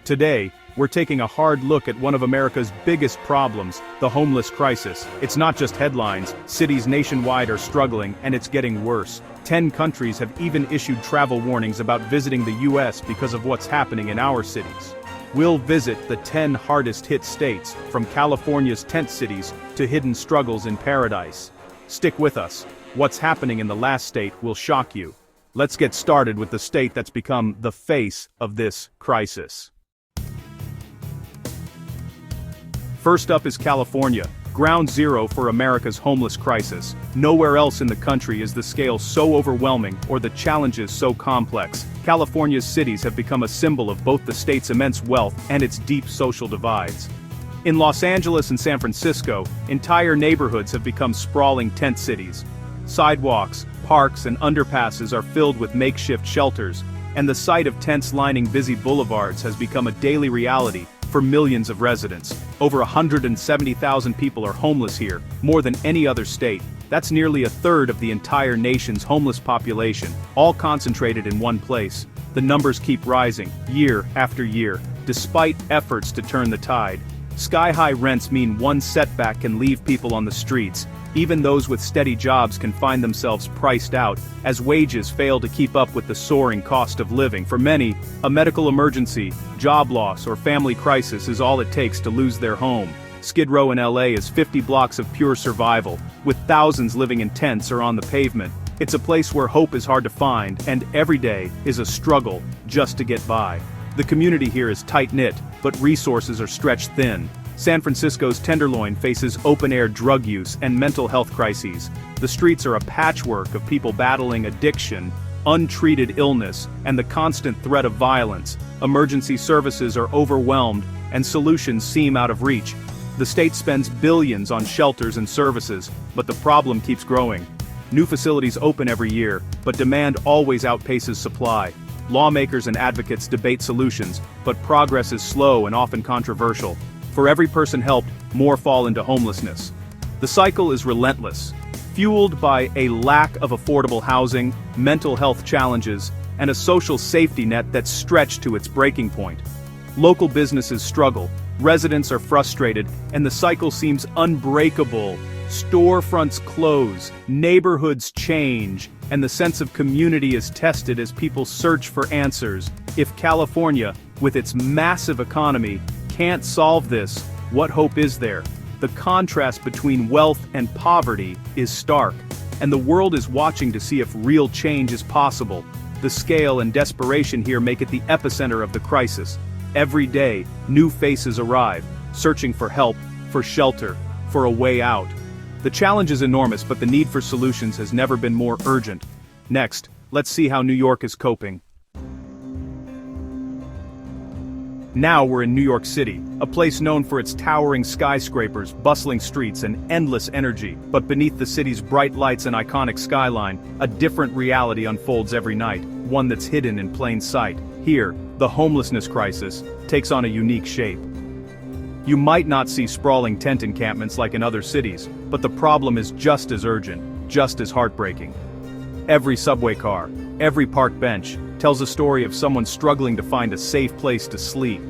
Today, we're taking a hard look at one of America's biggest problems, the homeless crisis. It's not just headlines, cities nationwide are struggling, and it's getting worse. 10 countries have even issued travel warnings about visiting the US because of what's happening in our cities. We'll visit the 10 hardest-hit states, from California's tent cities to hidden struggles in paradise. Stick with us. What's happening in the last state will shock you. Let's get started with the state that's become the face of this crisis. First up is California, ground zero for America's homeless crisis. Nowhere else in the country is the scale so overwhelming or the challenges so complex. California's cities have become a symbol of both the state's immense wealth and its deep social divides. In Los Angeles and San Francisco, entire neighborhoods have become sprawling tent cities. Sidewalks, parks, and underpasses are filled with makeshift shelters, and the sight of tents lining busy boulevards has become a daily reality for millions of residents. Over 170,000 people are homeless here, more than any other state. That's nearly a third of the entire nation's homeless population, all concentrated in one place. The numbers keep rising, year after year, despite efforts to turn the tide. Sky-high rents mean one setback can leave people on the streets. Even those with steady jobs can find themselves priced out, as wages fail to keep up with the soaring cost of living. For many, a medical emergency, job loss, or family crisis is all it takes to lose their home. Skid Row in LA is 50 blocks of pure survival, with thousands living in tents or on the pavement. It's a place where hope is hard to find, and every day is a struggle just to get by. The community here is tight-knit, but resources are stretched thin. San Francisco's Tenderloin faces open-air drug use and mental health crises. The streets are a patchwork of people battling addiction, untreated illness, and the constant threat of violence. Emergency services are overwhelmed, and solutions seem out of reach. The state spends billions on shelters and services, but the problem keeps growing. New facilities open every year, but demand always outpaces supply. Lawmakers and advocates debate solutions, but progress is slow and often controversial. For every person helped, more fall into homelessness. The cycle is relentless, fueled by a lack of affordable housing, mental health challenges, and a social safety net that's stretched to its breaking point. Local businesses struggle, residents are frustrated, and the cycle seems unbreakable. Storefronts close, neighborhoods change, and the sense of community is tested as people search for answers. If California, with its massive economy, can't solve this, what hope is there? The contrast between wealth and poverty is stark, and the world is watching to see if real change is possible. The scale and desperation here make it the epicenter of the crisis. Every day, new faces arrive, searching for help, for shelter, for a way out. The challenge is enormous, but the need for solutions has never been more urgent. Next, let's see how New York is coping. Now we're in New York City, a place known for its towering skyscrapers, bustling streets, and endless energy. But beneath the city's bright lights and iconic skyline, a different reality unfolds every night, one that's hidden in plain sight. Here, the homelessness crisis takes on a unique shape. You might not see sprawling tent encampments like in other cities, but the problem is just as urgent, just as heartbreaking. Every subway car, every park bench, tells a story of someone struggling to find a safe place to sleep.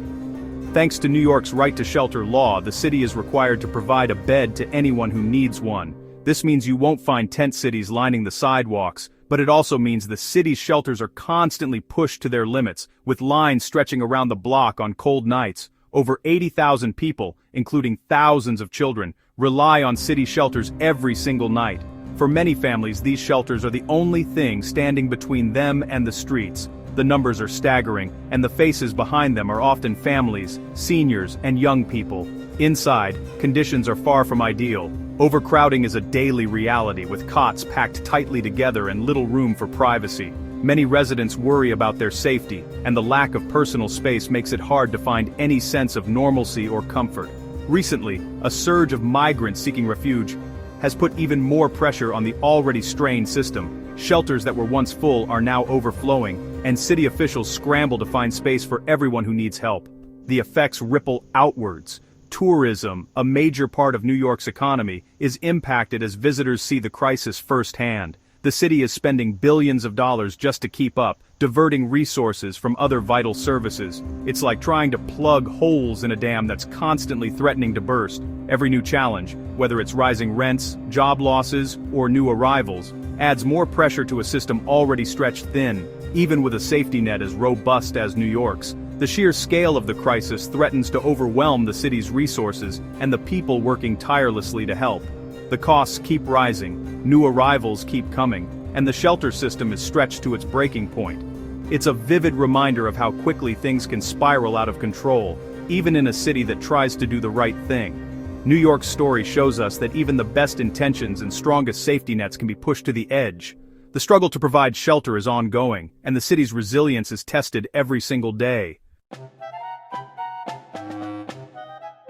Thanks to New York's right to shelter law, the city is required to provide a bed to anyone who needs one. This means you won't find tent cities lining the sidewalks, but it also means the city's shelters are constantly pushed to their limits, with lines stretching around the block on cold nights. Over 80,000 people, including thousands of children, rely on city shelters every single night. For many families, these shelters are the only thing standing between them and the streets. The numbers are staggering, and the faces behind them are often families, seniors, and young people. Inside, conditions are far from ideal. Overcrowding is a daily reality, with cots packed tightly together and little room for privacy. Many residents worry about their safety, and the lack of personal space makes it hard to find any sense of normalcy or comfort. Recently, a surge of migrants seeking refuge has put even more pressure on the already strained system. Shelters that were once full are now overflowing, and city officials scramble to find space for everyone who needs help. The effects ripple outwards. Tourism, a major part of New York's economy, is impacted as visitors see the crisis firsthand. The city is spending billions of dollars just to keep up, diverting resources from other vital services. It's like trying to plug holes in a dam that's constantly threatening to burst. Every new challenge, whether it's rising rents, job losses, or new arrivals, adds more pressure to a system already stretched thin, even with a safety net as robust as New York's. The sheer scale of the crisis threatens to overwhelm the city's resources and the people working tirelessly to help. The costs keep rising, new arrivals keep coming, and the shelter system is stretched to its breaking point. It's a vivid reminder of how quickly things can spiral out of control, even in a city that tries to do the right thing. New York's story shows us that even the best intentions and strongest safety nets can be pushed to the edge. The struggle to provide shelter is ongoing, and the city's resilience is tested every single day.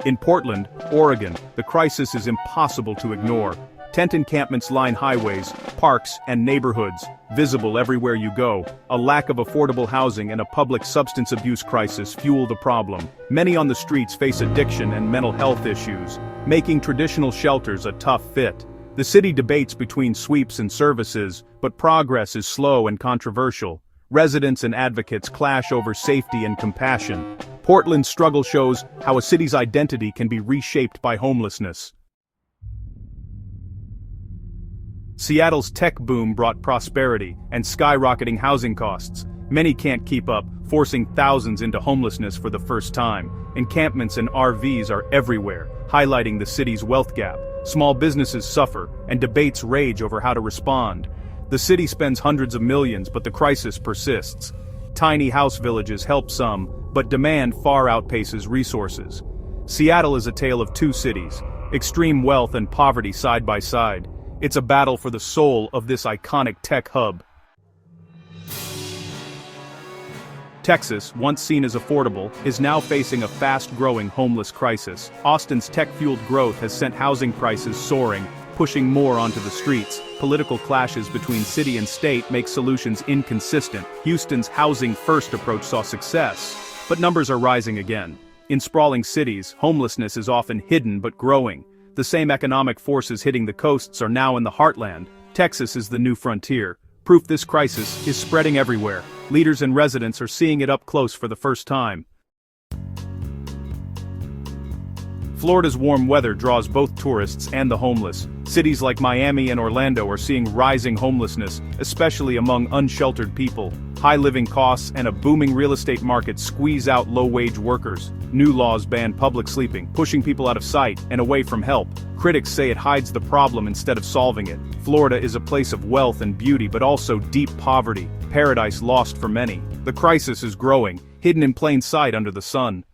In Portland, Oregon, the crisis is impossible to ignore. Tent encampments line highways, parks, and neighborhoods, visible everywhere you go. A lack of affordable housing and a public substance abuse crisis fuel the problem. Many on the streets face addiction and mental health issues, making traditional shelters a tough fit. The city debates between sweeps and services, but progress is slow and controversial. Residents and advocates clash over safety and compassion. Portland's struggle shows how a city's identity can be reshaped by homelessness. Seattle's tech boom brought prosperity and skyrocketing housing costs. Many can't keep up, forcing thousands into homelessness for the first time. Encampments and RVs are everywhere, highlighting the city's wealth gap. Small businesses suffer, and debates rage over how to respond. The city spends hundreds of millions, but the crisis persists. Tiny house villages help some, but demand far outpaces resources. Seattle is a tale of two cities, extreme wealth and poverty side by side. It's a battle for the soul of this iconic tech hub. Texas, once seen as affordable, is now facing a fast-growing homeless crisis. Austin's tech-fueled growth has sent housing prices soaring, pushing more onto the streets. Political clashes between city and state make solutions inconsistent. Houston's housing-first approach saw success, but numbers are rising again. In sprawling cities, homelessness is often hidden but growing. The same economic forces hitting the coasts are now in the heartland. Texas is the new frontier. Proof this crisis is spreading everywhere. Leaders and residents are seeing it up close for the first time. Florida's warm weather draws both tourists and the homeless. Cities like Miami and Orlando are seeing rising homelessness, especially among unsheltered people. High living costs and a booming real estate market squeeze out low-wage workers. New laws ban public sleeping, pushing people out of sight and away from help. Critics say it hides the problem instead of solving it. Florida is a place of wealth and beauty, but also deep poverty, paradise lost for many. The crisis is growing, hidden in plain sight under the sun.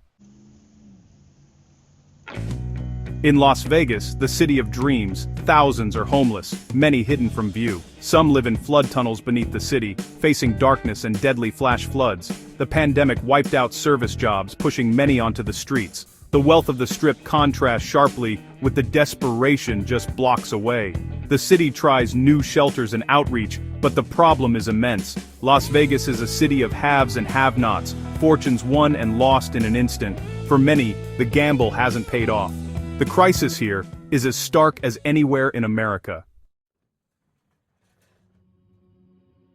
In Las Vegas, the city of dreams, thousands are homeless, many hidden from view. Some live in flood tunnels beneath the city, facing darkness and deadly flash floods. The pandemic wiped out service jobs, pushing many onto the streets. The wealth of the Strip contrasts sharply with the desperation just blocks away. The city tries new shelters and outreach, but the problem is immense. Las Vegas is a city of haves and have-nots, fortunes won and lost in an instant. For many, the gamble hasn't paid off. The crisis here is as stark as anywhere in America.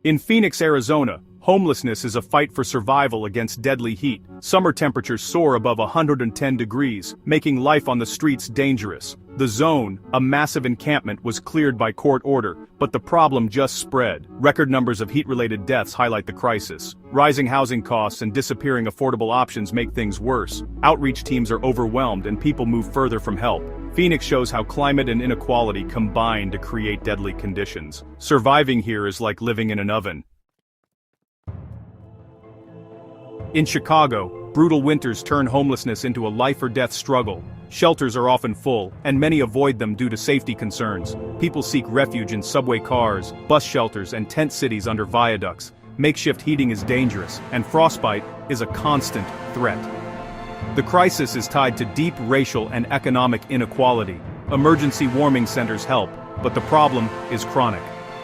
In Phoenix, Arizona, homelessness is a fight for survival against deadly heat. Summer temperatures soar above 110 degrees, making life on the streets dangerous. The Zone, a massive encampment, was cleared by court order, but the problem just spread. Record numbers of heat-related deaths highlight the crisis. Rising housing costs and disappearing affordable options make things worse. Outreach teams are overwhelmed and people move further from help. Phoenix shows how climate and inequality combine to create deadly conditions. Surviving here is like living in an oven. In Chicago, brutal winters turn homelessness into a life-or-death struggle. Shelters are often full, and many avoid them due to safety concerns. People seek refuge in subway cars, bus shelters, and tent cities under viaducts. Makeshift heating is dangerous, and frostbite is a constant threat. The crisis is tied to deep racial and economic inequality. Emergency warming centers help, but the problem is chronic.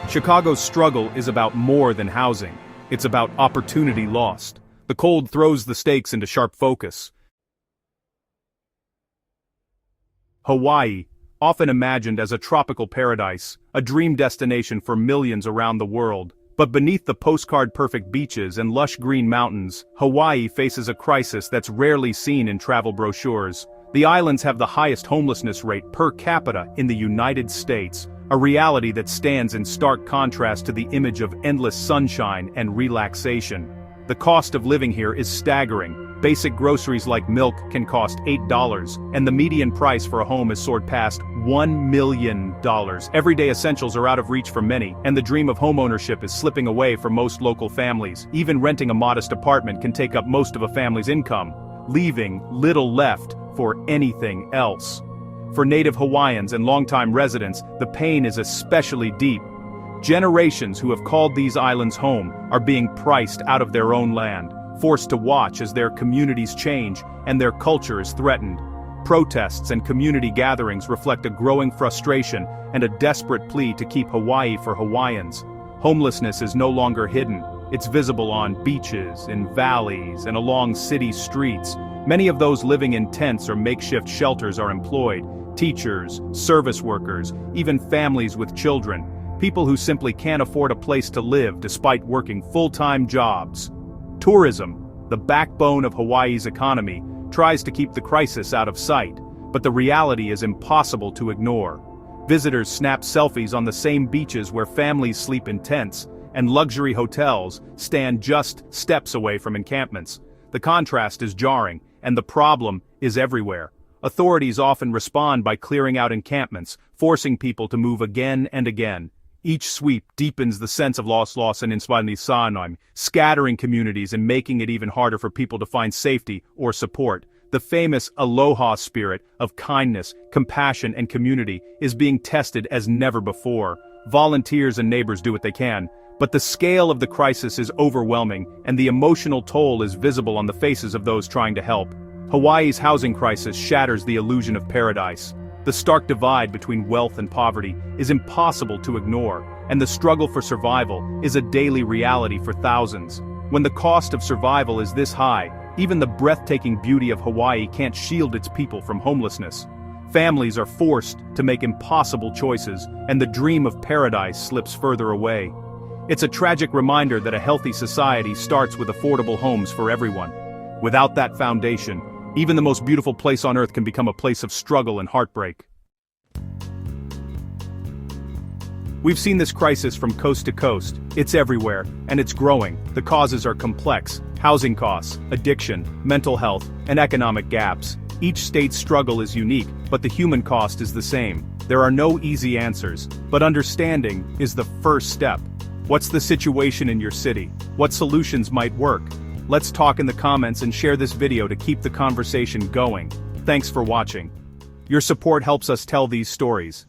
Chicago's struggle is about more than housing. It's about opportunity lost. The cold throws the stakes into sharp focus. Hawaii, often imagined as a tropical paradise, a dream destination for millions around the world. But beneath the postcard-perfect beaches and lush green mountains, Hawaii faces a crisis that's rarely seen in travel brochures. The islands have the highest homelessness rate per capita in the United States, a reality that stands in stark contrast to the image of endless sunshine and relaxation. The cost of living here is staggering. Basic groceries like milk can cost $8, and the median price for a home has soared past $1 million. Everyday essentials are out of reach for many, and the dream of homeownership is slipping away for most local families. Even renting a modest apartment can take up most of a family's income, leaving little left for anything else. For native Hawaiians and longtime residents, the pain is especially deep. Generations who have called these islands home are being priced out of their own land, forced to watch as their communities change and their culture is threatened. Protests and community gatherings reflect a growing frustration and a desperate plea to keep Hawaii for Hawaiians. Homelessness is no longer hidden. It's visible on beaches, in valleys, and along city streets. Many of those living in tents or makeshift shelters are employed. Teachers, service workers, even families with children. People who simply can't afford a place to live despite working full-time jobs. Tourism, the backbone of Hawaii's economy, tries to keep the crisis out of sight, but the reality is impossible to ignore. Visitors snap selfies on the same beaches where families sleep in tents, and luxury hotels stand just steps away from encampments. The contrast is jarring, and the problem is everywhere. Authorities often respond by clearing out encampments, forcing people to move again and again. Each sweep deepens the sense of loss and inspiration, scattering communities and making it even harder for people to find safety or support. The famous aloha spirit of kindness, compassion, and community is being tested as never before. Volunteers and neighbors do what they can, but the scale of the crisis is overwhelming, and the emotional toll is visible on the faces of those trying to help. Hawaii's housing crisis shatters the illusion of paradise. The stark divide between wealth and poverty is impossible to ignore, and the struggle for survival is a daily reality for thousands. When the cost of survival is this high, even the breathtaking beauty of Hawaii can't shield its people from homelessness. Families are forced to make impossible choices, and the dream of paradise slips further away. It's a tragic reminder that a healthy society starts with affordable homes for everyone. Without that foundation, even the most beautiful place on earth can become a place of struggle and heartbreak. We've seen this crisis from coast to coast. It's everywhere, and it's growing. The causes are complex: housing costs, addiction, mental health, and economic gaps. Each state's struggle is unique, but the human cost is the same. There are no easy answers, but understanding is the first step. What's the situation in your city? What solutions might work? Let's talk in the comments and share this video to keep the conversation going. Thanks for watching. Your support helps us tell these stories.